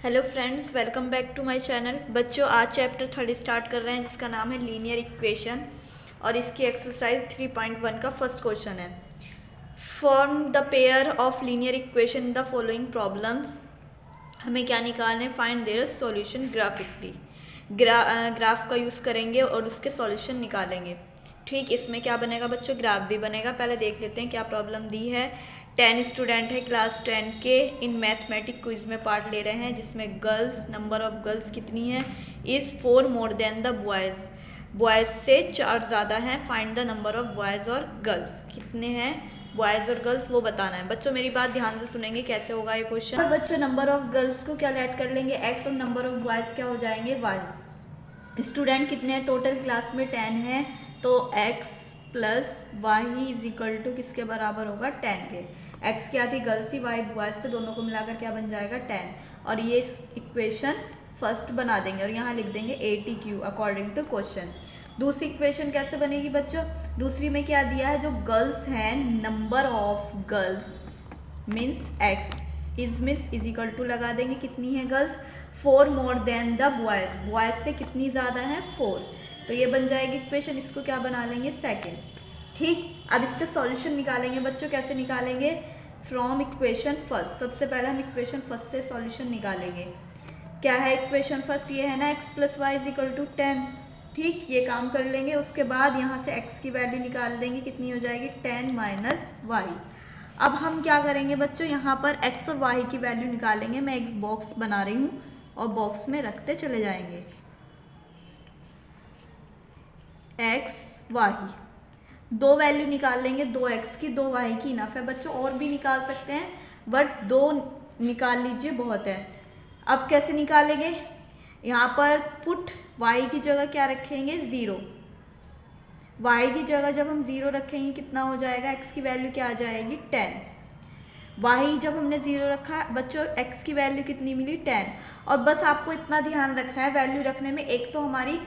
Hello friends, welcome back to my channel. बच्चों, आज chapter 3 start कर रहे हैं जिसका नाम है लीनियर इक्वेशन और इसकी एक्सरसाइज 3.1 का फर्स्ट क्वेश्चन है। Form the pair of linear equation in the following problems. हमें क्या निकालना है? Find their solution graphically. Graph का यूज़ करेंगे और उसके सॉल्यूशन निकालेंगे। ठीक, इसमें क्या बनेगा बच्चों? ग्राफ भी बनेगा। पहले देख लेते हैं क्या प्रॉब्लम दी है। 10 स्टूडेंट है क्लास 10 के, इन मैथमेटिक क्विज में पार्ट ले रहे हैं जिसमें गर्ल्स, नंबर ऑफ गर्ल्स कितनी है? Is 4 more than the boys. Boys से 4 ज़्यादा हैं। Find the number of boys और गर्ल्स। कितने हैं बॉयज़ और गर्ल्स वो बताना है। बच्चों मेरी बात ध्यान से सुनेंगे, कैसे होगा ये क्वेश्चन। और बच्चों नंबर ऑफ गर्ल्स को क्या ऐड कर लेंगे? x, और नंबर ऑफ बॉयज़ क्या हो जाएंगे? y। स्टूडेंट कितने हैं टोटल क्लास में? 10 है, तो x plus y is equal to किसके बराबर होगा? 10 के। x क्या थी? गर्ल्स थी, y बॉयज़, तो दोनों को मिलाकर क्या बन जाएगा? 10। और ये इक्वेशन फर्स्ट बना देंगे और यहाँ लिख देंगे ATQ अकॉर्डिंग टू क्वेश्चन। दूसरी इक्वेशन कैसे बनेगी बच्चों? दूसरी में क्या दिया है? जो गर्ल्स हैं, number of girls means x is equal to लगा देंगे। कितनी है girls? 4 more than the boys. Boys से कितनी ज़्यादा है? 4। तो ये बन जाएगी इक्वेशन। इसको क्या बना लेंगे? सेकेंड। ठीक, अब इसके सॉल्यूशन निकालेंगे बच्चों। कैसे निकालेंगे? From equation first. सबसे पहले हम इक्वेशन फर्स्ट से सॉल्यूशन निकालेंगे। क्या है इक्वेशन फर्स्ट? ये है ना x plus y is equal to 10। ठीक, ये काम कर लेंगे। उसके बाद यहाँ से x की वैल्यू निकाल देंगे। कितनी हो जाएगी? 10 माइनस वाई। अब हम क्या करेंगे बच्चों? यहाँ पर x और y की वैल्यू निकालेंगे। मैं एक बॉक्स बना रही हूँ और बॉक्स में रखते चले जाएंगे। x y दो वैल्यू निकाल लेंगे, 2x की 2y की इनफ है बच्चों। और भी निकाल सकते हैं बट 2 निकाल लीजिए, बहुत है। अब कैसे निकालेंगे? यहाँ पर पुट y की जगह क्या रखेंगे? 0। y की जगह जब हम 0 रखेंगे कितना हो जाएगा? x की वैल्यू क्या आ जाएगी? 10। y जब हमने 0 रखा बच्चों, x की वैल्यू कितनी मिली? 10। और बस आपको इतना ध्यान रखना है वैल्यू रखने में, एक तो हमारी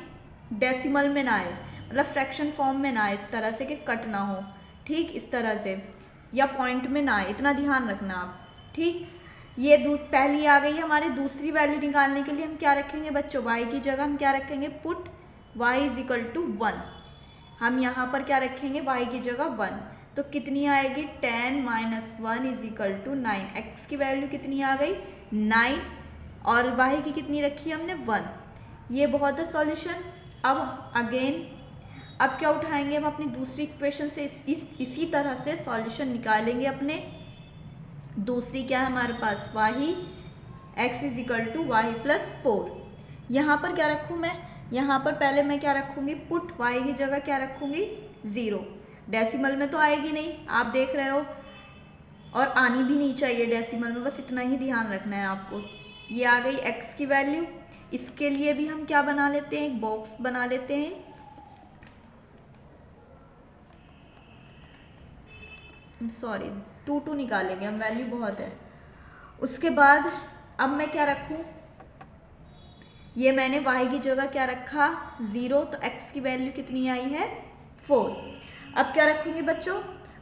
डेसिमल में ना आए, मतलब फ्रैक्शन फॉर्म में ना आए, इस तरह से कि कट ना हो। ठीक, इस तरह से, या पॉइंट में ना आए, इतना ध्यान रखना आप। ठीक, ये पहली आ गई हमारे। दूसरी वैल्यू निकालने के लिए हम क्या रखेंगे बच्चों? y की जगह हम क्या रखेंगे? Put y is equal to 1। हम यहाँ पर क्या रखेंगे? y की जगह 1। तो कितनी आएगी? 10 minus 1 is equal to 9। x की वैल्यू कितनी आ गई? 9। और y की कितनी रखी हमने? 1। ये बहुत है सॉल्यूशन। अब अगेन अब क्या उठाएंगे हम? अपनी दूसरी इक्वेशन से इसी तरह से सॉल्यूशन निकालेंगे अपने। दूसरी क्या है हमारे पास? वाही x is equal to y plus 4। यहाँ पर क्या रखूँ मैं? यहाँ पर पहले मैं क्या रखूँगी? पुट y की जगह क्या रखूँगी? 0। डेसिमल में तो आएगी नहीं, आप देख रहे हो, और आनी भी नहीं चाहिए डेसिमल में, बस इतना ही ध्यान रखना है आपको। ये आ गई x की वैल्यू। इसके लिए भी हम क्या बना लेते हैं? एक बॉक्स बना लेते हैं। सॉरी, 2 निकालेंगे हम, वैल्यू बहुत है। उसके बाद अब मैं क्या रखूं? ये मैंने y की जगह क्या रखा? 0। तो x की वैल्यू कितनी आई है? 4। अब क्या रखूंगी बच्चों?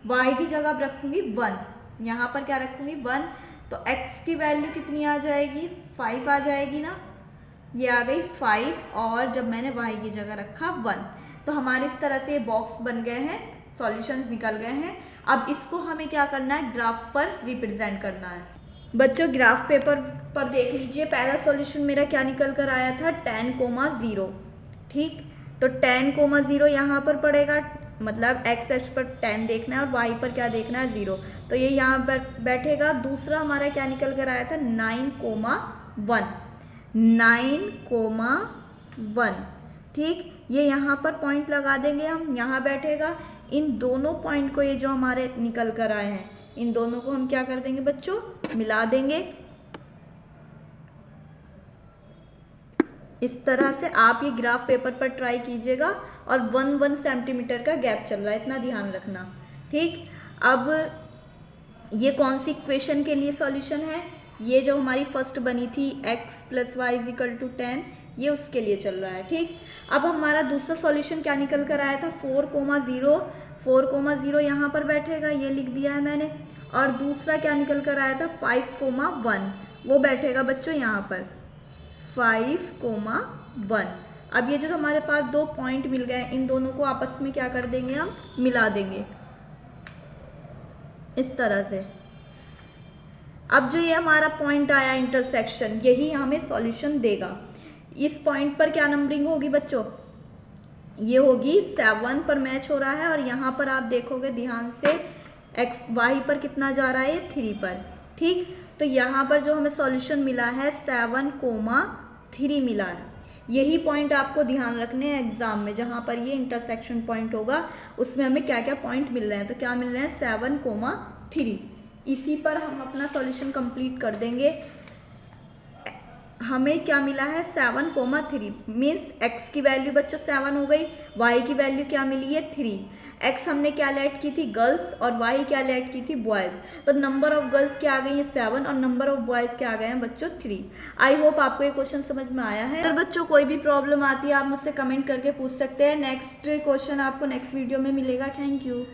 y की जगह अब रखूंगी 1। यहाँ पर क्या रखूंगी? 1। तो x की वैल्यू कितनी आ जाएगी? 5 आ जाएगी ना। ये आ गई 5, और जब मैंने y की जगह रखा 1, तो हमारे इस तरह से ये बॉक्स बन गए हैं, सॉल्यूशंस निकल गए हैं। अब इसको हमें क्या करना है? ग्राफ पर रिप्रेजेंट करना है। बच्चों ग्राफ पेपर पर देख लीजिए, पहला सॉल्यूशन मेरा क्या निकल कर आया था? 10,0। ठीक, तो 10,0 यहाँ पर पड़ेगा, मतलब x एक्स पर 10 देखना है और y पर क्या देखना है? 0। तो ये यहाँ पर बैठेगा। दूसरा हमारा क्या निकल कर आया था? 9,1। 9,1। ठीक, ये यहाँ पर पॉइंट लगा देंगे हम, यहाँ बैठेगा। इन दोनों पॉइंट को, ये जो हमारे निकल कर आए हैं, इन दोनों को हम क्या कर देंगे बच्चों? मिला देंगे। इस तरह से आप ये ग्राफ पेपर पर ट्राई कीजिएगा। और 1 सेंटीमीटर का गैप चल रहा है, इतना ध्यान रखना। ठीक, अब ये कौन सी इक्वेशन के लिए सॉल्यूशन है? ये जो हमारी फर्स्ट बनी थी x plus y is equal to 10, ये उसके लिए चल रहा है। ठीक, अब हमारा दूसरा सॉल्यूशन क्या निकल कर आया था? 4,0। 4,0 यहाँ पर बैठेगा, ये लिख दिया है मैंने। और दूसरा क्या निकल कर आया था? 5,1। वो बैठेगा बच्चों यहाँ पर 5,1। अब ये जो हमारे पास दो पॉइंट मिल गए, इन दोनों को आपस में क्या कर देंगे, हम मिला देंगे इस तरह से। अब जो ये हमारा पॉइंट आया इंटरसेक्शन, यही हमें सॉल्यूशन देगा। इस पॉइंट पर क्या नंबरिंग होगी बच्चों, ये होगी 7 पर मैच हो रहा है, और यहाँ पर आप देखोगे ध्यान से एक्स वाई पर कितना जा रहा है, ये 3 पर। ठीक, तो यहाँ पर जो हमें सॉल्यूशन मिला है 7,3 मिला है। यही पॉइंट आपको ध्यान रखने हैं एग्जाम में, जहाँ पर ये इंटरसेक्शन पॉइंट होगा उसमें हमें क्या क्या पॉइंट मिल रहे हैं। तो क्या मिल रहे हैं, 7,3। इसी पर हम अपना सॉल्यूशन कंप्लीट कर देंगे। हमें क्या मिला है, 7,3 मीन्स x की वैल्यू बच्चों 7 हो गई, y की वैल्यू क्या मिली है 3। x हमने क्या लेट की थी, गर्ल्स, और y क्या लेट की थी, बॉयज़। तो नंबर ऑफ गर्ल्स क्या आ गई है 7, और नंबर ऑफ बॉयज़ क्या आ गए हैं बच्चों 3। आई होप आपको ये क्वेश्चन समझ में आया है। अगर बच्चों कोई भी प्रॉब्लम आती है आप मुझसे कमेंट करके पूछ सकते हैं। नेक्स्ट क्वेश्चन आपको नेक्स्ट वीडियो में मिलेगा। Thank you.